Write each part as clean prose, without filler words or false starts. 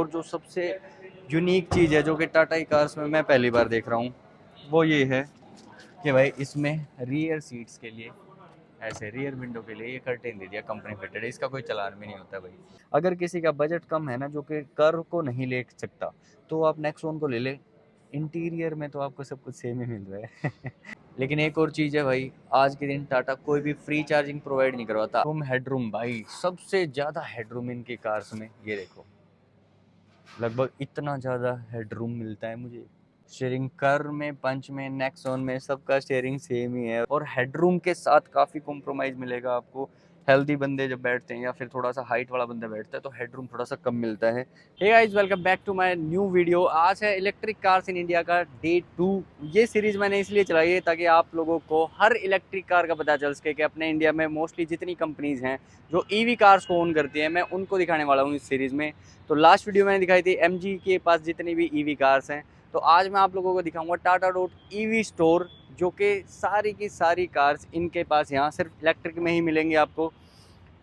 और जो सबसे यूनिक चीज़ है जो कि टाटा की कार्स में मैं पहली बार देख रहा हूँ वो ये है कि भाई इसमें रियर सीट्स के लिए ऐसे रियर विंडो के लिए ये कर्टेन दे दिया, कंपनी फिटेड है। इसका कोई चालान भी नहीं होता भाई। अगर किसी का बजट कम है ना, जो कि कार को नहीं ले सकता, तो आप नेक्सॉन को ले ले। इंटीरियर में तो आपको सब कुछ सेम ही मिल रहा है। लेकिन एक और चीज़ है भाई, आज के दिन टाटा कोई भी फ्री चार्जिंग प्रोवाइड नहीं करवाता। रूम हेडरूम भाई, सबसे ज़्यादा हेडरूम इनकी कार्स में, ये देखो लगभग इतना ज़्यादा हेडरूम मिलता है मुझे। शेयरिंग कर में, पंच में, नेक्सॉन में सबका शेयरिंग सेम ही है। और हेडरूम के साथ काफ़ी कॉम्प्रोमाइज़ मिलेगा आपको। हेल्दी बंदे जब बैठते हैं या फिर थोड़ा सा हाइट वाला बंदा बैठता है तो हेडरूम थोड़ा सा कम मिलता है। Hey guys, welcome back to my new video. आज है इलेक्ट्रिक कार्स इन इंडिया का डे 2। ये सीरीज़ मैंने इसलिए चलाई है ताकि आप लोगों को हर इलेक्ट्रिक कार का पता चल सके कि अपने इंडिया में मोस्टली जितनी कंपनीज़ हैं जो ईवी कार्स को ओन करती हैं, मैं उनको दिखाने वाला हूँ इस सीरीज़ में। तो लास्ट वीडियो मैंने दिखाई थी एमजी के पास जितनी भी ईवी कार्स हैं, तो आज मैं आप लोगों को दिखाऊंगा टाटा डॉट ईवी स्टोर, जो कि सारी की सारी कार्स इनके पास यहाँ सिर्फ इलेक्ट्रिक में ही मिलेंगी आपको।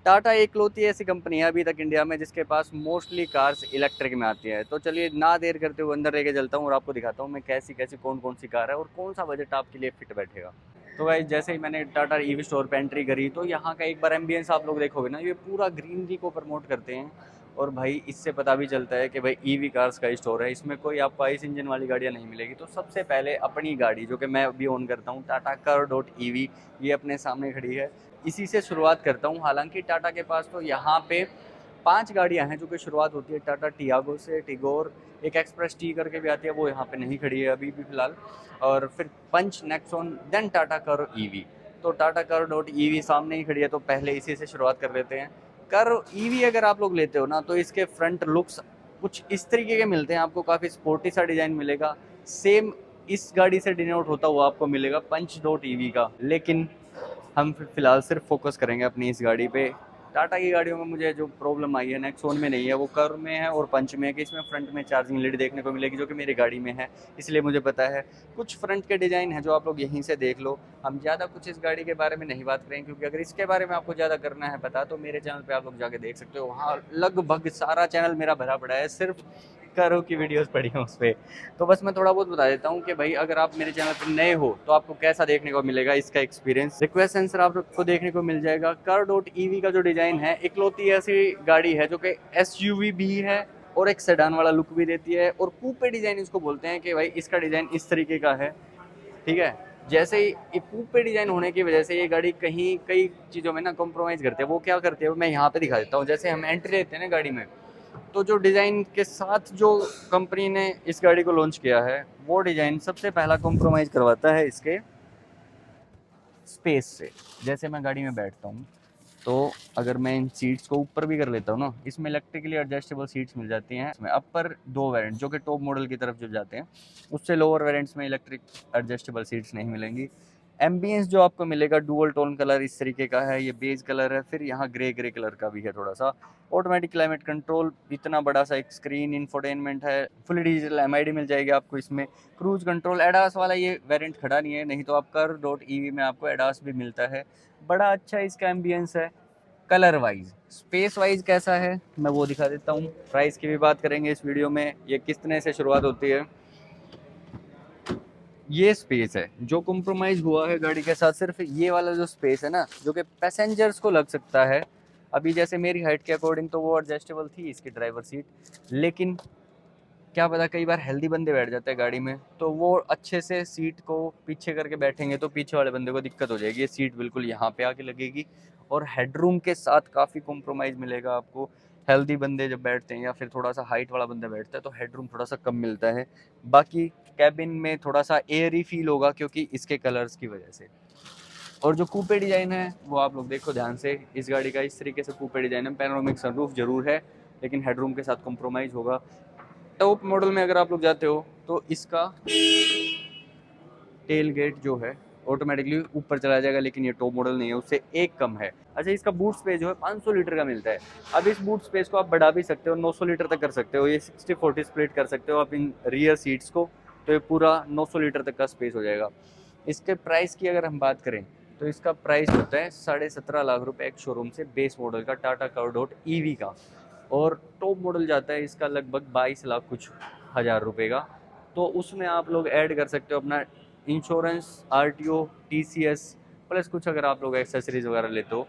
टाटा एकलौती ऐसी कंपनी है अभी तक इंडिया में जिसके पास मोस्टली कार्स इलेक्ट्रिक में आती है। तो चलिए ना देर करते हुए अंदर लेके चलता हूँ और आपको दिखाता हूँ मैं कैसी कैसी कौन कौन सी कार है और कौन सा बजट आपके लिए फिट बैठेगा। तो भाई जैसे ही मैंने टाटा ईवी स्टोर पे एंट्री करी तो यहाँ का एक बार एम्बियंस आप लोग देखोगे ना, ये पूरा ग्रीनरी को प्रमोट करते हैं। और भाई इससे पता भी चलता है कि भाई ईवी कार्स का स्टोर है, इसमें कोई आपको आइस इंजन वाली गाड़ियाँ नहीं मिलेगी। तो सबसे पहले अपनी गाड़ी जो कि मैं अभी ओन करता हूँ, टाटा कर डॉट ईवी, ये अपने सामने खड़ी है। इसी से शुरुआत करता हूँ। हालांकि टाटा के पास तो यहाँ पे 5 गाड़ियाँ हैं जो कि शुरुआत होती है टाटा टियागो से, टिगोर, एक एक्सप्रेस टी करके भी आती है, वो यहाँ पे नहीं खड़ी है अभी भी फिलहाल, और फिर पंच, नेक्सॉन, देन टाटा कर ईवी। तो टाटा कर डॉट ईवी सामने ही खड़ी है, तो पहले इसी से शुरुआत कर लेते हैं। कर ईवी अगर आप लोग लेते हो ना तो इसके फ्रंट लुक्स कुछ इस तरीके के मिलते हैं आपको, काफ़ी स्पोर्टी सा डिज़ाइन मिलेगा। सेम इस गाड़ी से डिनोट होता हुआ आपको मिलेगा पंच डॉट ईवी का। लेकिन हम फिलहाल सिर्फ फोकस करेंगे अपनी इस गाड़ी पे। टाटा की गाड़ियों में मुझे जो प्रॉब्लम आई है नेक्सॉन में नहीं है, वो कर में है और पंच में है कि इसमें फ्रंट में चार्जिंग लीड देखने को मिलेगी जो कि मेरी गाड़ी में है, इसलिए मुझे पता है। कुछ फ्रंट के डिज़ाइन है जो आप लोग यहीं से देख लो। हम ज़्यादा कुछ इस गाड़ी के बारे में नहीं बात करेंगे, क्योंकि अगर इसके बारे में आपको ज़्यादा करना है पता तो मेरे चैनल पर आप लोग जाके देख सकते हो। वहाँ लगभग सारा चैनल मेरा भरा पड़ा है सिर्फ कारों की वीडियोस पड़ी हैं उस पर। तो बस मैं थोड़ा बहुत बता देता हूँ कि भाई अगर आप मेरे चैनल पर नए हो तो आपको कैसा देखने को मिलेगा इसका एक्सपीरियंस। रिक्वेस्ट सेंसर आपको देखने को मिल जाएगा। कार डॉट ईवी का जो डिज़ाइन है, इकलौती ऐसी गाड़ी है जो कि एसयूवी भी है और एक सेडान वाला लुक भी देती है, और कूपे डिज़ाइन इसको बोलते हैं कि भाई इसका डिज़ाइन इस तरीके का है। ठीक है, जैसे ही कूपे डिज़ाइन होने की वजह से ये गाड़ी कहीं कई चीज़ों में ना कॉम्प्रोमाइज़ करते हैं। वो क्या करते हैं मैं यहाँ पे दिखा देता हूँ। जैसे हम एंट्री लेते हैं ना गाड़ी में, तो जो डिज़ाइन के साथ जो कंपनी ने इस गाड़ी को लॉन्च किया है, वो डिज़ाइन सबसे पहला कॉम्प्रोमाइज़ करवाता है इसके स्पेस से। जैसे मैं गाड़ी में बैठता हूँ तो अगर मैं इन सीट्स को ऊपर भी कर लेता हूँ ना, इसमें इलेक्ट्रिकली एडजस्टेबल सीट्स मिल जाती हैं। इसमें अपर 2 वेरिएंट जो कि टॉप मॉडल की तरफ जो जाते हैं, उससे लोअर वेरिएंट्स में इलेक्ट्रिक एडजस्टेबल सीट्स नहीं मिलेंगी। एम्बियंस जो आपको मिलेगा डुअल टोन कलर इस तरीके का है, ये बेज कलर है, फिर यहाँ ग्रे ग्रे कलर का भी है थोड़ा सा। ऑटोमेटिक क्लाइमेट कंट्रोल, इतना बड़ा सा एक स्क्रीन, इंफोटेनमेंट है, फुल डिजिटल एमआईडी मिल जाएगी आपको इसमें। क्रूज कंट्रोल एडास वाला ये वेरिएंट खड़ा नहीं है, नहीं तो आप कर डॉट ईवी में आपको एडास भी मिलता है। बड़ा अच्छा इसका एम्बियंस है। कलर वाइज, स्पेस वाइज कैसा है मैं वो दिखा देता हूँ। प्राइस की भी बात करेंगे इस वीडियो में। ये कितने से शुरुआत होती है। ये स्पेस है जो कॉम्प्रोमाइज़ हुआ है गाड़ी के साथ, सिर्फ ये वाला जो स्पेस है ना, जो कि पैसेंजर्स को लग सकता है। अभी जैसे मेरी हाइट के अकॉर्डिंग तो वो एडजस्टेबल थी इसकी ड्राइवर सीट, लेकिन क्या पता कई बार हेल्दी बंदे बैठ जाते हैं गाड़ी में, तो वो अच्छे से सीट को पीछे करके बैठेंगे तो पीछे वाले बंदे को दिक्कत हो जाएगी। ये सीट बिल्कुल यहाँ पे आके लगेगी और हेडरूम के साथ काफ़ी कॉम्प्रोमाइज़ मिलेगा आपको। हेल्दी बंदे जब बैठते हैं या फिर थोड़ा सा हाइट वाला बंदा बैठता है तो हेडरूम थोड़ा सा कम मिलता है। बाकी कैबिन में थोड़ा सा एयरी फील होगा क्योंकि इसके कलर्स की वजह से। और जो कूपे डिज़ाइन है वो आप लोग देखो ध्यान से, इस गाड़ी का इस तरीके से कूपे डिज़ाइन है। पैनोरामिक सनरूफ जरूर है लेकिन हेडरूम के साथ कॉम्प्रोमाइज़ होगा। टॉप मॉडल में अगर आप लोग जाते हो तो इसका टेल गेट जो है ऑटोमेटिकली ऊपर चला जाएगा, लेकिन ये टॉप मॉडल नहीं है, उससे एक कम है। अच्छा, इसका बूट स्पेस जो है 500 लीटर का मिलता है। अब इस बूट स्पेस को आप बढ़ा भी सकते हो, 900 लीटर तक कर सकते हो। ये 60-40 स्प्लिट कर सकते हो आप इन रियर सीट्स को, तो ये पूरा 900 लीटर तक का स्पेस हो जाएगा। इसके प्राइस की अगर हम बात करें तो इसका प्राइस होता है 17.5 लाख रुपए एक शोरूम से, बेस मॉडल का टाटा कर्व डॉट ईवी का। और टॉप मॉडल जाता है इसका लगभग 22 लाख कुछ हज़ार रुपये का। तो उसमें आप लोग ऐड कर सकते हो अपना इंश्योरेंस, आरटीओ, टीसीएस प्लस कुछ अगर आप लोग एक्सेसरीज वगैरह लेते हो,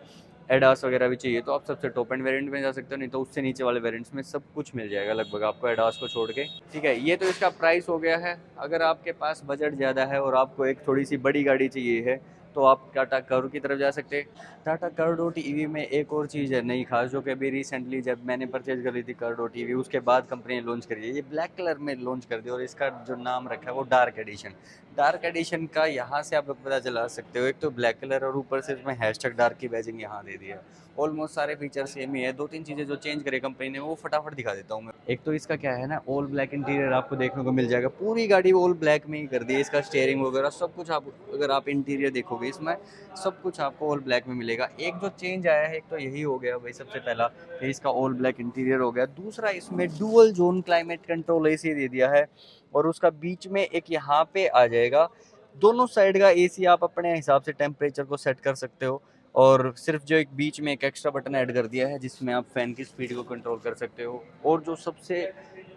एडास वगैरह भी चाहिए तो आप सबसे टॉप एंड वेरिएंट में जा सकते हो, नहीं तो उससे नीचे वाले वेरिएंट्स में सब कुछ मिल जाएगा लगभग आपको एडास को छोड़ के। ठीक है, ये तो इसका प्राइस हो गया है। अगर आपके पास बजट ज़्यादा है और आपको एक थोड़ी सी बड़ी गाड़ी चाहिए है तो आप टाटा कर्व की तरफ जा सकते हैं। टाटा कर्व ईवी में एक और चीज़ है नई खास, जो कि अभी रिसेंटली जब मैंने परचेज करी थी कर्व ईवी, उसके बाद कंपनी ने लॉन्च करी है। ये ब्लैक कलर में लॉन्च कर दी और इसका जो नाम रखा है वो डार्क एडिशन। डार्क एडिशन का यहाँ से आप लोग पता चला सकते हो, एक तो ब्लैक कलर और ऊपर से इसमें हैशटैग डार्क की बैजिंग यहाँ दे दी है। ऑलमोस्ट सारे फीचर सेम ही है, दो तीन चीज़ें जो चेंज करे कंपनी ने वो फटाफट दिखा देता हूँ मैं। एक तो इसका क्या है ना, ऑल ब्लैक इंटीरियर आपको देखने को मिल जाएगा, पूरी गाड़ी ऑल ब्लैक में ही कर दी है। इसका स्टीयरिंग वगैरह सब कुछ आप अगर आप इंटीरियर देखोगे इसमें सब कुछ आपको ऑल ब्लैक में मिलेगा। एक जो चेंज आया है एक तो यही हो गया भाई, सबसे पहला कि इसका ऑल ब्लैक इंटीरियर हो गया। दूसरा इसमें dual zone climate control AC दे दिया है और उसका बीच में एक यहाँ पे आ जाएगा। दोनों साइड का एसी आप अपने हिसाब से टेम्परेचर को सेट कर सकते हो और सिर्फ जो एक बीच में एक एक्स्ट्रा बटन ऐड कर दिया है जिसमें आप फैन की स्पीड को कंट्रोल कर सकते हो। और जो सबसे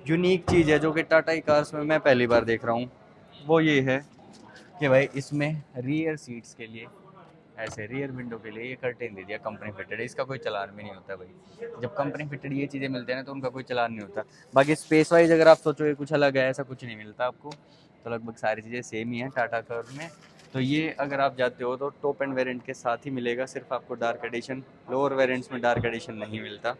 यूनिक चीज़ है जो कि टाटा कार्स में मैं पहली बार देख रहा हूँ वो ये है कि भाई इसमें रियर सीट्स के लिए, ऐसे रियर विंडो के लिए ये कर्टेन दे दिया कंपनी फिटेड। इसका कोई चलान भी नहीं होता भाई, जब कंपनी फिटेड ये चीज़ें मिलते हैं ना तो उनका कोई चलान नहीं होता। बाकी स्पेस वाइज अगर आप सोचो ये कुछ अलग है, ऐसा कुछ नहीं मिलता आपको। तो लगभग सारी चीज़ें सेम ही हैं टाटा कर्व में। तो ये अगर आप जाते हो तो टॉप एंड वेरिएंट के साथ ही मिलेगा, सिर्फ आपको डार्क एडिशन, लोअर वेरिएंट्स में डार्क एडिशन नहीं मिलता।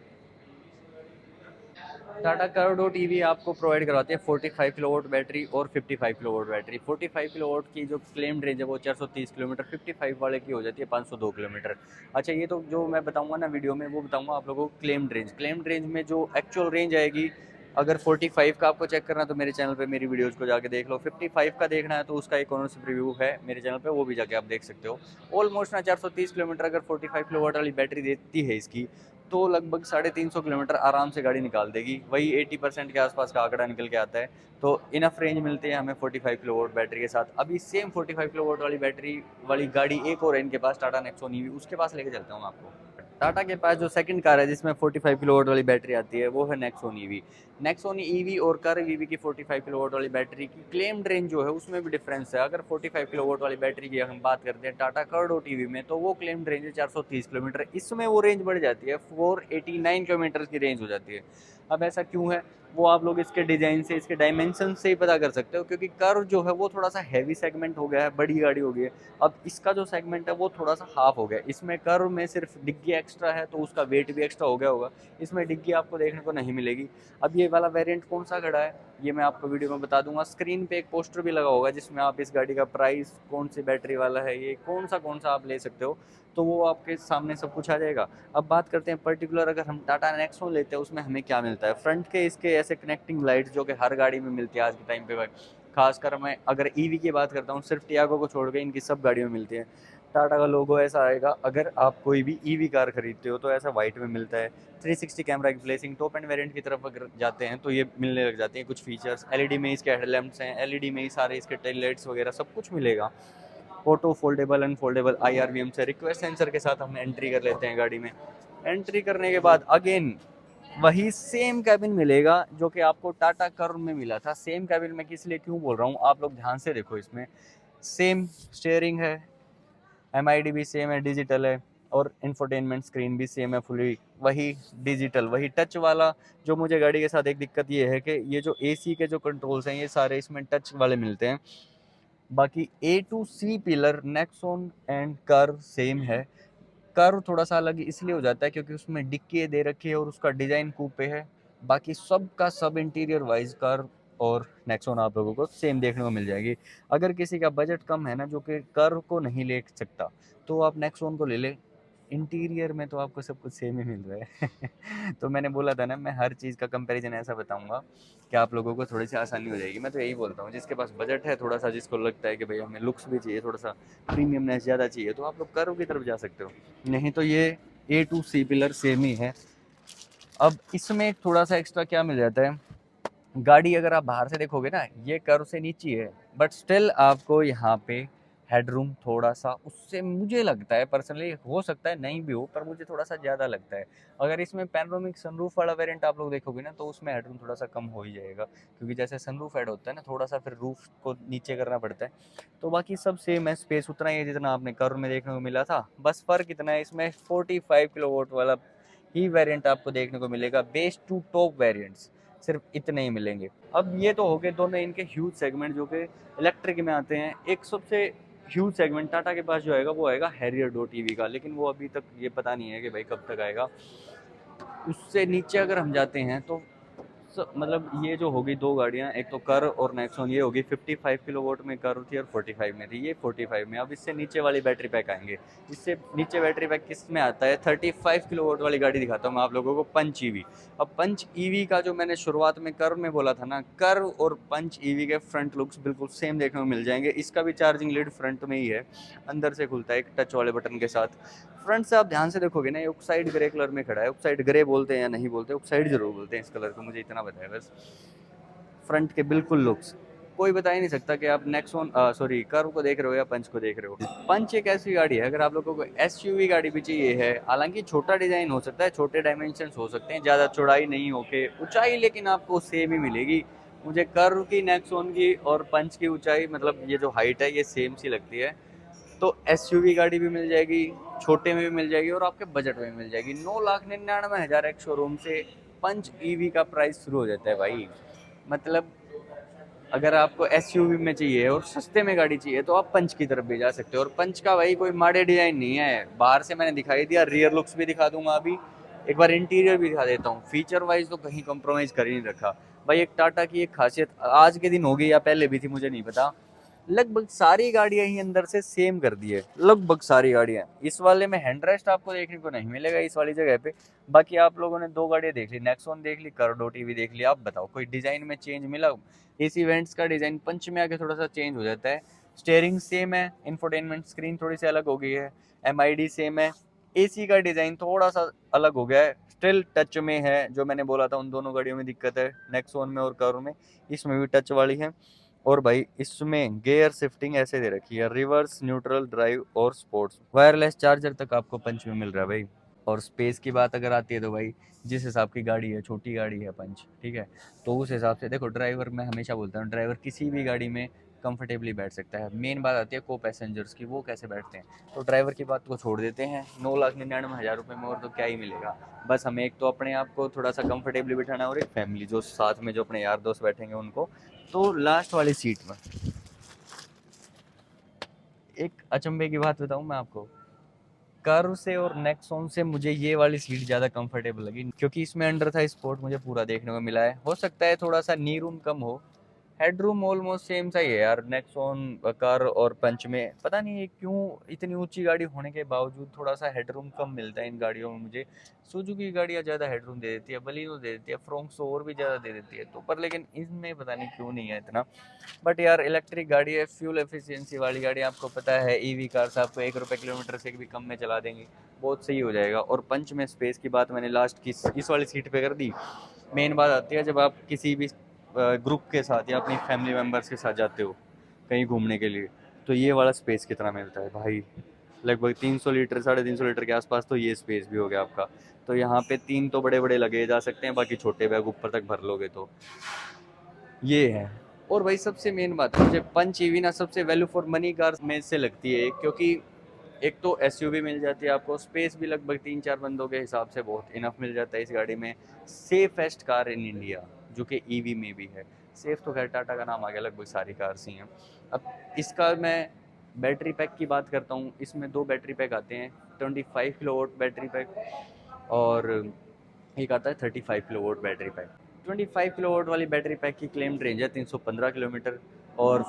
टाटा कर्व ईवी आपको प्रोवाइड करवाती है 45 किलोवाट बैटरी और 55 किलोवाट बैटरी। 45 किलोवाट की जो क्लेम्ड रेंज है वो 430 किलोमीटर, 55 वाले की हो जाती है 502 किलोमीटर। अच्छा, ये तो जो मैं बताऊंगा ना वीडियो में वो बताऊंगा आप लोगों को क्लेम्ड रेंज। क्लेम्ड रेंज में जो एक्चुअल रेंज आएगी, अगर 45 का आपको चेक करना है तो मेरे चैनल पे मेरी वीडियोस को जाके देख लो। 55 का देखना है तो उसका एक ओनरशिप रिव्यू है मेरे चैनल पे, वो भी जाके आप देख सकते हो। ऑलमोस्ट ना 430 किलोमीटर अगर 45 किलोवाट वाली बैटरी देती है इसकी तो लगभग 350 किलोमीटर आराम से गाड़ी निकाल देगी। वही 80% के आसपास का आंकड़ा निकल के आता है। तो इनफ रेंज मिलती है हमें 45 किलोवाट बैटरी के साथ। अभी सेम 45 किलोवाट वाली बैटरी वाली गाड़ी एक और है इनके पास, टाटा नेक्सॉन ईवी, उसके पास लेके चलता हूँ आपको। टाटा के पास जो सेकंड कार है जिसमें 45 किलोवाट वाली बैटरी आती है वो है नेक्सॉन ईवी। नेक्सॉन ईवी और कर्व ईवी की 45 किलोवाट वाली बैटरी की क्लेम्ड रेंज जो है उसमें भी डिफरेंस है। अगर 45 किलोवाट वाली बैटरी की हम बात करते हैं टाटा कर्व ईवी में तो वो क्लेम्ड रेंज है 430 किलोमीटर, इसमें वो रेंज बढ़ जाती है 489 किलोमीटर की रेंज हो जाती है। अब ऐसा क्यों है वो आप लोग इसके डिज़ाइन से, इसके डायमेंशन से ही पता कर सकते हो, क्योंकि कर्व जो है वो थोड़ा सा हैवी सेगमेंट हो गया है, बड़ी गाड़ी हो गई है। अब इसका जो सेगमेंट है वो थोड़ा सा हाफ हो गया। इसमें कर्व में सिर्फ डिग्गी एक्स्ट्रा है तो उसका वेट भी एक्स्ट्रा हो गया होगा, इसमें डिग्गी आपको देखने को नहीं मिलेगी। अब ये वाला वेरिएंट कौन सा खड़ा है ये मैं आपको वीडियो में बता दूंगा। स्क्रीन पे एक पोस्टर भी लगा होगा जिसमें आप इस गाड़ी का प्राइस, कौन सी बैटरी वाला है ये, कौन सा आप ले सकते हो, तो वो आपके सामने सब कुछ आ जाएगा। अब बात करते हैं पर्टिकुलर अगर हम टाटा नेक्सॉन लेते हैं उसमें हमें क्या मिलता है। फ्रंट के इसके ऐसे कनेक्टिंग लाइट्स जो कि हर गाड़ी में मिलती है आज के टाइम पे भाई। खासकर मैं अगर ईवी की बात करता हूँ, सिर्फ टियागो को छोड़ के इनकी सब गाड़ियों में मिलती है। टाटा का लोगो ऐसा आएगा, अगर आप कोई भी ईवी कार खरीदते हो तो ऐसा वाइट में मिलता है। 360 कैमरा की प्लेसिंग, टॉप एंड वेरिएंट की तरफ अगर जाते हैं तो ये मिलने लग जाते हैं कुछ फीचर्स। एलईडी में इसके हेडलैम्प्स हैं, एलईडी में ही सारे इसके टेल लाइट्स वगैरह सब कुछ मिलेगा। ऑटो फोल्डेबल अनफोल्डेबल आईआरवीएम से रिक्वेस्ट सेंसर के साथ हम एंट्री कर लेते हैं गाड़ी में। एंट्री करने के बाद अगेन वही सेम कैबिन मिलेगा जो कि आपको टाटा कर्व में मिला था। सेम कैबिन में किस लिए क्यों बोल रहा हूँ आप लोग ध्यान से देखो, इसमें सेम स्टीयरिंग है, एमआईडी भी सेम है, डिजिटल है, और इंफोटेनमेंट स्क्रीन भी सेम है फुली वही डिजिटल, वही टच वाला। जो मुझे गाड़ी के साथ एक दिक्कत ये है कि ये जो एसी के जो कंट्रोल्स हैं ये सारे इसमें टच वाले मिलते हैं। बाकी A to C pillar Nexon and Curv same है। कर्व थोड़ा सा अलग इसलिए हो जाता है क्योंकि उसमें डिक्की दे रखी है और उसका डिज़ाइन कूपे है। बाकी सब का सब इंटीरियर वाइज कर्व और नेक्सॉन आप लोगों को सेम देखने को मिल जाएगी। अगर किसी का बजट कम है ना जो कि कर्व को नहीं ले सकता तो आप नेक्सॉन को ले ले, इंटीरियर में तो आपको सब कुछ सेम ही मिल रहा है। तो मैंने बोला था ना मैं हर चीज़ का कंपैरिजन ऐसा बताऊंगा कि आप लोगों को थोड़ी सी आसानी हो जाएगी। मैं तो यही बोलता हूँ जिसके पास बजट है थोड़ा सा, जिसको लगता है कि भाई हमें लुक्स भी चाहिए, थोड़ा सा प्रीमियमनेस ज़्यादा चाहिए, तो आप लोग कर्व की तरफ जा सकते हो। नहीं तो ये ए टू सी पिलर सेम ही है। अब इसमें थोड़ा सा एक्स्ट्रा क्या मिल जाता है, गाड़ी अगर आप बाहर से देखोगे ना ये कर्व से नीचे है बट स्टिल आपको यहाँ पे हेडरूम थोड़ा सा उससे मुझे लगता है पर्सनली, हो सकता है नहीं भी हो, पर मुझे थोड़ा सा ज़्यादा लगता है। अगर इसमें पैनोरामिक सनरूफ वाला वेरिएंट आप लोग देखोगे ना, तो उसमें हेडरूम थोड़ा सा कम हो ही जाएगा, क्योंकि जैसे सनरूफ ऐड होता है ना, थोड़ा सा फिर रूफ को नीचे करना पड़ता है। तो बाकी सब सेम है, स्पेस उतना ही है जितना आपने कर्व में देखने को मिला था, बस फ़र्क इतना है इसमें 45 किलोवाट वाला ही वेरिएंट आपको देखने को मिलेगा। बेस टू टॉप वेरिएंट्स सिर्फ इतने ही मिलेंगे। अब ये तो हो गए दोनों इनके ह्यूज सेगमेंट जो कि इलेक्ट्रिक में आते हैं। एक सबसे ह्यूज सेगमेंट टाटा के पास जो आएगा वो आएगा हैरियर डॉट ईवी का, लेकिन वो अभी तक ये पता नहीं है कि भाई कब तक आएगा। उससे नीचे अगर हम जाते हैं तो मतलब ये जो होगी दो गाड़ियाँ, एक तो कर्व और नेक्सॉन, ये होगी 55 किलोवाट में कर्व थी और 45 में थी, ये 45 में। अब इससे नीचे वाली बैटरी पैक आएंगे। इससे नीचे बैटरी पैक किस में आता है, 35 किलोवाट वाली गाड़ी दिखाता हूँ मैं आप लोगों को, पंच ईवी। अब पंच ईवी का जो मैंने शुरुआत में कर्व में बोला था ना, कर्व और पंच ईवी के फ्रंट लुक्स बिल्कुल सेम देखने को मिल जाएंगे। इसका भी चार्जिंग लीड फ्रंट में ही है, अंदर से खुलता है एक टच वाले बटन के साथ। फ्रंट से आप ध्यान से देखोगे ना, ये ऑक्साइड ग्रे कलर में खड़ा है। ऑक्साइड ग्रे बोलते हैं या नहीं बोलते, ऑक्साइड जरूर बोलते हैं इस कलर को, मुझे इतना पता है बस। फ्रंट के बिल्कुल लुक्स कोई बता ही नहीं सकता कि आप नेक्सॉन सॉरी कर्व को देख रहे हो या पंच को देख रहे हो। पंच एक ऐसी गाड़ी है, अगर आप लोगों को एसयूवी गाड़ी भी चाहिए है, हालांकि छोटा डिजाइन हो सकता है, छोटे डायमेंशंस हो सकते हैं, ज़्यादा चौड़ाई नहीं होके ऊंचाई लेकिन आपको सेम ही मिलेगी। मुझे कर्व की, नेक्सॉन की और पंच की ऊंचाई, मतलब ये जो हाइट है, ये सेम सी लगती है। तो एसयूवी गाड़ी भी मिल जाएगी, छोटे में भी मिल जाएगी और आपके बजट में भी मिल जाएगी। 9,99,000 एक शोरूम से पंच ईवी का प्राइस शुरू हो जाता है भाई। मतलब अगर आपको एसयूवी में चाहिए और सस्ते में गाड़ी चाहिए तो आप पंच की तरफ भी जा सकते हो। और पंच का भाई कोई माड़े डिजाइन नहीं है, बाहर से मैंने दिखाई दिया, रियर लुक्स भी दिखा दूंगा अभी, एक बार इंटीरियर भी दिखा देता हूँ। फीचर वाइज तो कहीं कॉम्प्रोमाइज कर ही नहीं रखा भाई। एक टाटा की एक खासियत आज के दिन होगी या पहले भी थी मुझे नहीं पता, लगभग सारी गाड़ियां ही अंदर से सेम कर दी है, लगभग सारी गाड़ियां। इस वाले में हैंडरेस्ट आपको देखने को नहीं मिलेगा इस वाली जगह पे। बाकी आप लोगों ने दो गाड़ियां देख ली, नेक्सॉन देख ली, कर्डो टीवी देख ली, आप बताओ कोई डिजाइन में चेंज मिला? इस इवेंट्स का डिजाइन पंच में आके थोड़ा सा चेंज हो जाता है। स्टेयरिंग सेम है, इंफोटेनमेंट स्क्रीन थोड़ी सी अलग हो गई है, एमआईडी सेम है, एसी का डिजाइन थोड़ा सा अलग हो गया है, स्टिल टच में है। जो मैंने बोला था उन दोनों गाड़ियों में दिक्कत है, नेक्सॉन में और कर्व में, इसमें भी टच वाली है। और भाई इसमें गियर शिफ्टिंग ऐसे दे रखी है, रिवर्स, न्यूट्रल, ड्राइव और स्पोर्ट्स। वायरलेस चार्जर तक आपको पंच में मिल रहा है भाई। और स्पेस की बात अगर आती है तो भाई जिस हिसाब की गाड़ी है, छोटी गाड़ी है पंच, ठीक है, तो उस हिसाब से देखो, ड्राइवर मैं हमेशा बोलता हूँ ड्राइवर किसी भी गाड़ी में कंफर्टेबली बैठ सकता है। मेन बात आती है को पैसेंजर्स की, वो कैसे बैठते हैं। तो ड्राइवर की बात को छोड़ देते हैं, 9,99,000 रुपये में और तो क्या ही मिलेगा। बस हमें एक तो अपने आप को थोड़ा सा कंफर्टेबली बिठाना है, और एक फैमिली जो साथ में जो अपने यार दोस्त बैठेंगे उनको। तो लास्ट वाली सीट में एक अचंभे की बात बताऊं मैं आपको, कर्व से और नेक्सॉन से मुझे ये वाली सीट ज़्यादा कंफर्टेबल लगी, क्योंकि इसमें अंडर था स्पोर्ट मुझे पूरा देखने को मिला है। हो सकता है थोड़ा सा नी रूम कम हो, हेडरूम ऑलमोस्ट सेम सा ही है यार नेक्सॉन कार और पंच में। पता नहीं ये क्यों इतनी ऊंची गाड़ी होने के बावजूद थोड़ा सा हेडरूम कम मिलता है इन गाड़ियों में मुझे। सुजुकी की गाड़ियाँ ज़्यादा हेडरूम दे देती है, बलिनो दे देती है, फ्रोंक्सो और भी ज़्यादा दे देती है, तो पर लेकिन इनमें पता नहीं क्यों नहीं है इतना। बट यार इलेक्ट्रिक गाड़ी है, फ्यूल एफिशिएंसी वाली गाड़ी, आपको पता है ईवी कार्स आपको 1 रुपये किलोमीटर से भी कम में चला देंगी, बहुत सही हो जाएगा। और पंच में स्पेस की बात मैंने लास्ट की इस वाली सीट पे कर दी। मेन बात आती है जब आप किसी भी ग्रुप के साथ या अपनी फैमिली मेम्बर्स के साथ जाते हो कहीं घूमने के लिए, तो ये वाला स्पेस कितना मिलता है भाई, लगभग 300 लीटर, 350 लीटर के आसपास तो ये स्पेस भी हो गया आपका। तो यहाँ पे 3 तो बड़े बड़े लगे जा सकते हैं, बाकी छोटे बैग ऊपर तक भर लोगे तो ये है। और भाई सबसे मेन बात मुझे पंच ईवी ना सबसे वैल्यू फॉर मनी कार में से लगती है, क्योंकि एक तो एसयूवी मिल जाती है आपको, स्पेस भी लगभग 3-4 बंदों के हिसाब से बहुत इनफ मिल जाता है इस गाड़ी में। सेफेस्ट कार इन इंडिया जो कि ईवी में भी है। सेफ तो खैर टाटा का नाम आ गया, लगभग सारी कार्स ही हैं। अब इसका मैं बैटरी पैक की बात करता हूँ, इसमें 2 बैटरी पैक आते हैं, 25 किलोवाट बैटरी पैक और एक आता है 35 किलोवाट बैटरी पैक। 25 किलोवाट वाली बैटरी पैक की क्लेम्ड रेंज है 315 किलोमीटर, और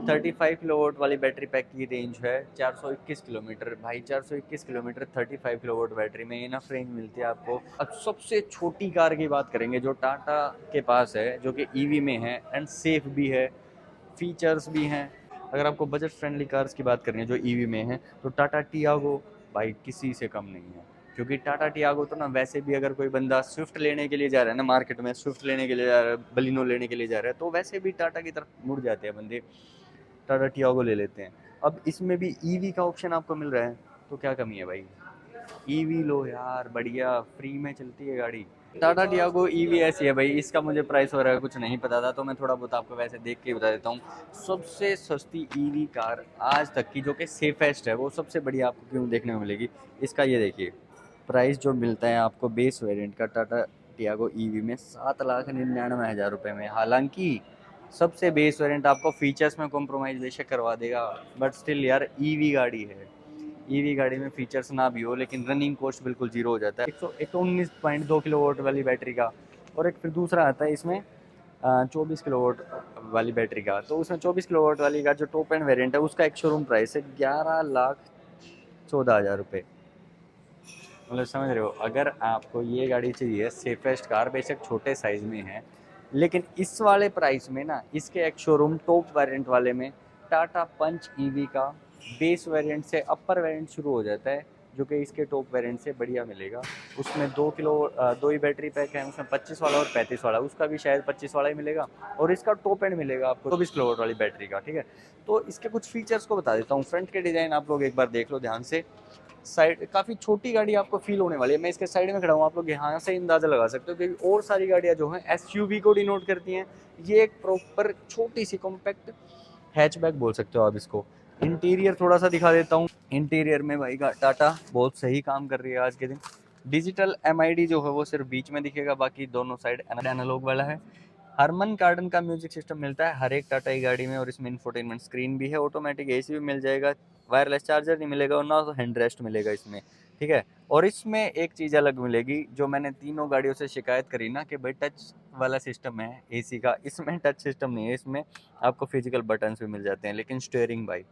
35 किलोवाट वाली बैटरी पैक की रेंज है 421 किलोमीटर। भाई 421 किलोमीटर 35 किलोवाट बैटरी में इनफ रेंज मिलती है आपको। अब सबसे छोटी कार की बात करेंगे जो टाटा के पास है, जो कि ईवी में है एंड सेफ भी है, फीचर्स भी हैं। अगर आपको बजट फ्रेंडली कार्स की बात करनी है जो ईवी में है, तो टाटा टियागो भाई किसी से कम नहीं है। क्योंकि टाटा टियागो तो ना वैसे भी अगर कोई बंदा स्विफ्ट लेने के लिए जा रहा है ना, मार्केट में स्विफ्ट लेने के लिए जा रहा है, बलिनो लेने के लिए जा रहा है, तो वैसे भी टाटा की तरफ मुड़ जाते हैं बंदे, टाटा टियागो ले लेते हैं। अब इसमें भी ईवी का ऑप्शन आपको मिल रहा है, तो क्या कमी है भाई। ईवी लो यार, बढ़िया फ्री में चलती है गाड़ी। टाटा टियागो ईवी ऐसी है भाई, इसका मुझे प्राइस वगैरह कुछ नहीं पता था, तो मैं थोड़ा बहुत आपको वैसे देख के बता देता हूँ। सबसे सस्ती ईवी कार आज तक की, जो कि सेफेस्ट है, वो सबसे बढ़िया आपको क्यों देखने को मिलेगी, इसका ये देखिए प्राइस जो मिलता है आपको बेस वेरिएंट का टाटा टियागो ईवी में 7,99,000 रुपये में। हालांकि सबसे बेस वेरिएंट आपको फीचर्स में कॉम्प्रोमाइज़ बेशक करवा देगा, बट स्टिल यार ईवी गाड़ी है। ईवी गाड़ी में फीचर्स ना भी हो, लेकिन रनिंग कॉस्ट बिल्कुल जीरो हो जाता है। 119.2 किलोवाट वाली बैटरी का, और एक फिर दूसरा आता है इसमें 24 किलोवाट वाली बैटरी का। तो उसमें 24 किलोवाट वाली का जो टॉप एंड वेरिएंट है, उसका एक शोरूम प्राइस है 11,14,000 रुपये। मतलब समझ रहे हो, अगर आपको ये गाड़ी चाहिए सेफेस्ट कार, बेशक छोटे साइज़ में है, लेकिन इस वाले प्राइस में ना, इसके एक शोरूम टॉप वेरिएंट वाले में टाटा पंच ईवी का बेस वेरिएंट से अपर वेरिएंट शुरू हो जाता है, जो कि इसके टॉप वेरिएंट से बढ़िया मिलेगा। उसमें 2 ही बैटरी पैक है, उसमें 25 वाला और 35 वाला, उसका भी शायद 25 वाला ही मिलेगा, और इसका टॉप एंड मिलेगा आपको 24 किलोवाट वाली बैटरी का, ठीक है। तो इसके कुछ फीचर्स को बता देता हूँ। फ्रंट के डिज़ाइन आप लोग एक बार देख लो ध्यान से। साइड काफ़ी छोटी गाड़ी आपको फील होने वाली है। मैं इसके साइड में खड़ा हूँ, आप लोग यहाँ से अंदाज़ा लगा सकते हो, क्योंकि और सारी गाड़ियाँ जो हैं एसयूवी को डिनोट करती हैं, ये एक प्रॉपर छोटी सी कॉम्पैक्ट हैचबैक बोल सकते हो आप इसको। इंटीरियर थोड़ा सा दिखा देता हूँ। इंटीरियर में भाई टाटा बहुत सही काम कर रही है आज के दिन। डिजिटल एमआईडी जो है वो सिर्फ बीच में दिखेगा, बाकी दोनों साइड एनालॉग वाला है। हरमन कार्डन का म्यूजिक सिस्टम मिलता है हर एक टाटा की गाड़ी में, और इसमें इंफोटेनमेंट स्क्रीन भी है, ऑटोमेटिक एसी भी मिल जाएगा, वायरलेस चार्जर नहीं मिलेगा, और ना तो हैंड रेस्ट मिलेगा इसमें, ठीक है। और इसमें एक चीज़ अलग मिलेगी, जो मैंने तीनों गाड़ियों से शिकायत करी ना कि भाई टच वाला सिस्टम है एसी का, इसमें टच सिस्टम नहीं है। इसमें आपको फिजिकल बटन्स भी मिल जाते हैं, लेकिन स्टीयरिंग भाई,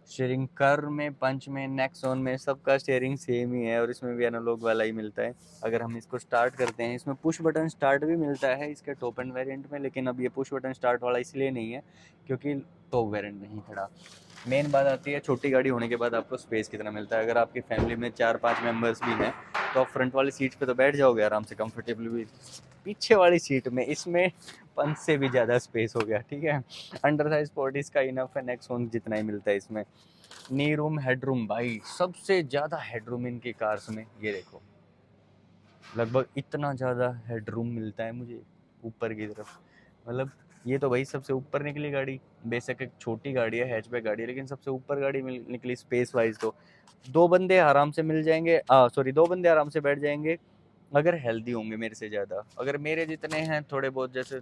स्टीयरिंग कर्व में, पंच में, नेक्सॉन में, सबका स्टीयरिंग सेम ही है, और इसमें भी एनालॉग वाला ही मिलता है। अगर हम इसको स्टार्ट करते हैं, इसमें पुश बटन स्टार्ट भी मिलता है इसके टॉप एंड वेरिएंट में, लेकिन अब ये पुश बटन स्टार्ट वाला इसलिए नहीं है क्योंकि टॉप वेरिएंट नहीं खड़ा। मेन बात आती है छोटी गाड़ी होने के बाद आपको स्पेस कितना मिलता है। अगर आपकी फैमिली में 4-5 मेंबर्स भी हैं, तो आप फ्रंट वाली सीट पे तो बैठ जाओगे आराम से कंफर्टेबली भी, पीछे वाली सीट में इसमें 5 से भी ज़्यादा स्पेस हो गया, ठीक है। अंडर साइज स्पॉट इसका इनफ है, नेक्सॉन जितना ही मिलता है इसमें। नी रूम हेडरूम भाई, सबसे ज़्यादा हेडरूम इनकी कार्स में, ये देखो लगभग इतना ज़्यादा हेडरूम मिलता है मुझे ऊपर की तरफ। मतलब ये तो भाई सबसे ऊपर निकली गाड़ी, बेशक एक छोटी गाड़ी है, हैचबैक गाड़ी है, लेकिन सबसे ऊपर गाड़ी निकली स्पेस वाइज। तो दो बंदे आराम से मिल जाएंगे, दो बंदे आराम से बैठ जाएंगे, अगर हेल्दी होंगे मेरे से ज़्यादा। अगर मेरे जितने हैं थोड़े बहुत जैसे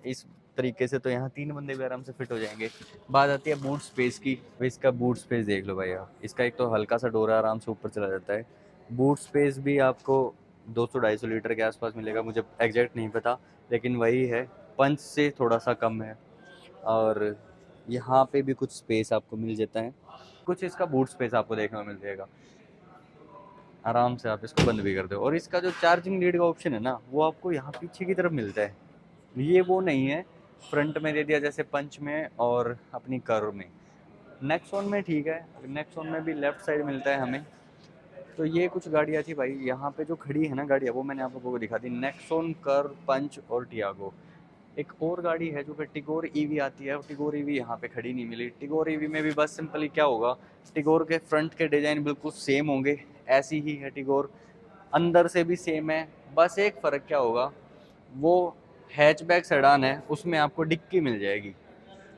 इस तरीके से, तो यहाँ 3 बंदे भी आराम से फिट हो जाएंगे। बात आती है बूट स्पेस की, तो इसका बूट स्पेस देख लो भैया। इसका एक तो हल्का सा डोरा आराम से ऊपर चला जाता है। बूट स्पेस भी आपको 200-250 लीटर के आसपास मिलेगा, मुझे एग्जैक्ट नहीं पता, लेकिन वही है, पंच से थोड़ा सा कम है। और यहाँ पे भी कुछ स्पेस आपको मिल जाता है, कुछ इसका बूट स्पेस आपको देखने को मिल जाएगा। आराम से आप इसको बंद भी कर दो। और इसका जो चार्जिंग लीड का ऑप्शन है ना, वो आपको यहाँ पीछे की तरफ मिलता है, ये वो नहीं है फ्रंट में दे दिया जैसे पंच में और अपनी कर्व में। नेक्सॉन में ठीक है, नेक्सॉन में भी लेफ्ट साइड मिलता है हमें। तो ये कुछ गाड़ियाँ थी भाई, यहाँ पे जो खड़ी है ना गाड़ियाँ, वो मैंने आप लोगों को दिखा दी, नेक्सॉन, कर्व, पंच और टियागो। एक और गाड़ी है जो कि टिगोर ईवी आती है, टिगोर ईवी यहाँ पे खड़ी नहीं मिली। टिगोर ईवी में भी बस सिंपली क्या होगा, टिगोर के फ्रंट के डिज़ाइन बिल्कुल सेम होंगे, ऐसी ही है टिगोर, अंदर से भी सेम है। बस एक फ़र्क क्या होगा, वो हैचबैक सेडान है, उसमें आपको डिक्की मिल जाएगी।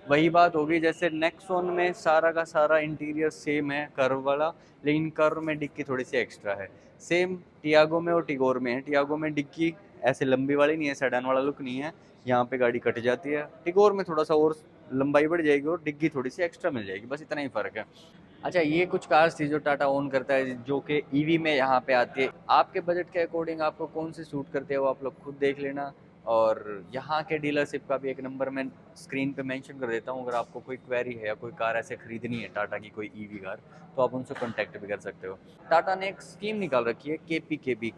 वही बात होगी जैसे नेक्सॉन में सारा का सारा इंटीरियर सेम है कर्व वाला, लेकिन कर्व में डिक्की थोड़ी सी एक्स्ट्रा है। सेम टियागो में और टिगोर में है। टियागो में डिक्की ऐसे लंबी वाली नहीं है, सेडान वाला लुक नहीं है, यहाँ पे गाड़ी कट जाती है। टिगोर में थोड़ा सा और लंबाई बढ़ जाएगी और डिग्गी थोड़ी सी एक्स्ट्रा मिल जाएगी, बस इतना ही फ़र्क है। अच्छा, ये कुछ कार्स थी जो टाटा ओन करता है, जो कि ईवी में यहाँ पे आती है। आपके बजट के अकॉर्डिंग आपको कौन सी सूट करते हो, आप लोग खुद देख लेना। और यहाँ के डीलरशिप का भी एक नंबर मैं स्क्रीन पे मेंशन कर देता हूँ। अगर आपको कोई क्वेरी है या कोई कार ऐसे खरीदनी है टाटा की, कोई ईवी कार, तो आप उनसे कॉन्टैक्ट भी कर सकते हो। टाटा ने एक स्कीम निकाल रखी है KPKB,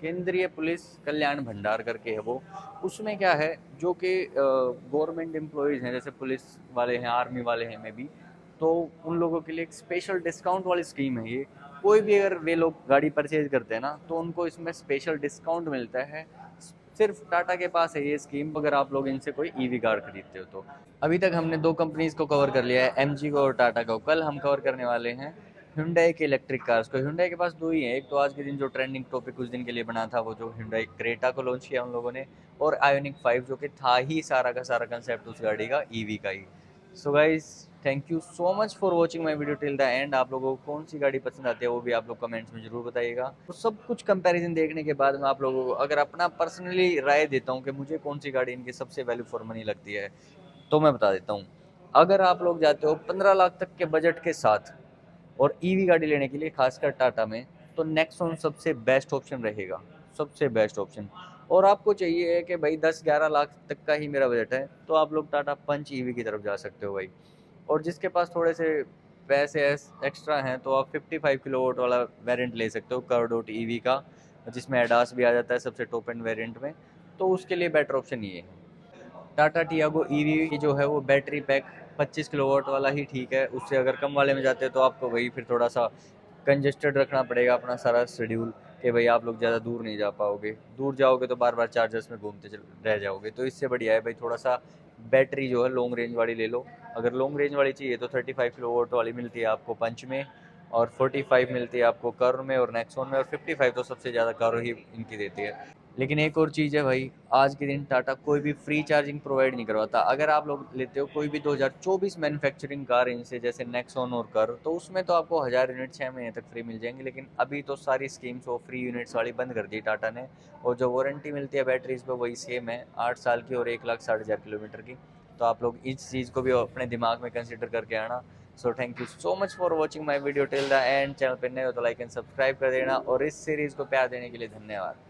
केंद्रीय पुलिस कल्याण भंडार करके है वो। उसमें क्या है, जो कि गवर्नमेंट एम्प्लॉयज़ हैं, जैसे पुलिस वाले हैं, आर्मी वाले हैं में भी, तो उन लोगों के लिए एक स्पेशल डिस्काउंट वाली स्कीम है ये। कोई भी अगर वे लोग गाड़ी परचेज करते हैं ना, तो उनको इसमें स्पेशल डिस्काउंट मिलता है। सिर्फ टाटा के पास है ये स्कीम, अगर आप लोग इनसे कोई ईवी कार खरीदते हो तो। अभी तक हमने 2 कंपनीज को कवर कर लिया है, एमजी को और टाटा को। कल हम कवर करने वाले हैं Hyundai के इलेक्ट्रिक कार्स को। Hyundai के पास 2 ही हैं, एक तो आज के दिन जो ट्रेंडिंग टॉपिक कुछ दिन के लिए बना था, वो जो Hyundai क्रेटा को लॉन्च किया उन लोगों ने, और आयोनिक 5 जो कि था ही सारा का सारा कंसेप्ट उस गाड़ी का ईवी का ही। So guys, thank you so much for watching my video till the end. आप लोगों को कौन सी गाड़ी पसंद आती है वो भी आप लोग कमेंट्स में जरूर बताइएगा। तो सब कुछ कंपैरिजन देखने के बाद मैं आप लोगों को अगर अपना पर्सनली राय देता हूँ कि मुझे कौन सी गाड़ी इनकी सबसे वैल्यू फॉर मनी लगती है, तो मैं बता देता हूँ। अगर आप लोग जाते हो 15 लाख तक के बजट के साथ और ईवी गाड़ी लेने के लिए, खासकर टाटा में, तो नेक्सॉन सबसे बेस्ट ऑप्शन रहेगा, सबसे बेस्ट ऑप्शन। और आपको चाहिए कि भाई 10-11 लाख तक का ही मेरा बजट है, तो आप लोग टाटा पंच ईवी की तरफ जा सकते हो भाई। और जिसके पास थोड़े से पैसे एक्स्ट्रा हैं तो आप 55 किलोवाट वाला वेरिएंट ले सकते हो, कर्व ईवी का, जिसमें एडास भी आ जाता है सबसे टॉप एंड वेरिएंट में, तो उसके लिए बेटर ऑप्शन ये है। टाटा टियागो ईवी की जो है वो बैटरी पैक 25 किलोवाट वाला ही ठीक है। उससे अगर कम वाले में जाते हैं तो आपको वही फिर थोड़ा सा कंजेस्टेड रखना पड़ेगा अपना सारा शेड्यूल, कि भाई आप लोग ज़्यादा दूर नहीं जा पाओगे, दूर जाओगे तो बार बार चार्जर्स में घूमते रह जाओगे। तो इससे बढ़िया है भाई थोड़ा सा बैटरी जो है लॉन्ग रेंज वाली ले लो। अगर लॉन्ग रेंज वाली चाहिए तो 35 किलोवाट वाली मिलती है आपको पंच में, और 45 मिलती है आपको कर्व में और नेक्सॉन में, और 55 तो सबसे ज़्यादा कर्व ही इनकी देती है। लेकिन एक और चीज़ है भाई, आज के दिन टाटा कोई भी फ्री चार्जिंग प्रोवाइड नहीं करवाता। अगर आप लोग लेते हो कोई भी 2024 मैन्युफैक्चरिंग कार इनसे, जैसे नेक्सॉन और कर्व, तो उसमें तो आपको 1000 यूनिट 6 महीने तक फ्री मिल जाएंगे। लेकिन अभी तो सारी स्कीम्स वो फ्री यूनिट्स वाली बंद कर दी टाटा ने, और जो वारंटी मिलती है बैटरीज पे वही सेम है, 8 साल की और 1,60,000 किलोमीटर की। तो आप लोग इस चीज़ को भी अपने दिमाग में कंसिडर करके आना। So thank you so much for watching my video till the and. Channel पर नए हो तो लाइक एंड सब्सक्राइब कर देना, और इस सीरीज़ को प्यार देने के लिए धन्यवाद।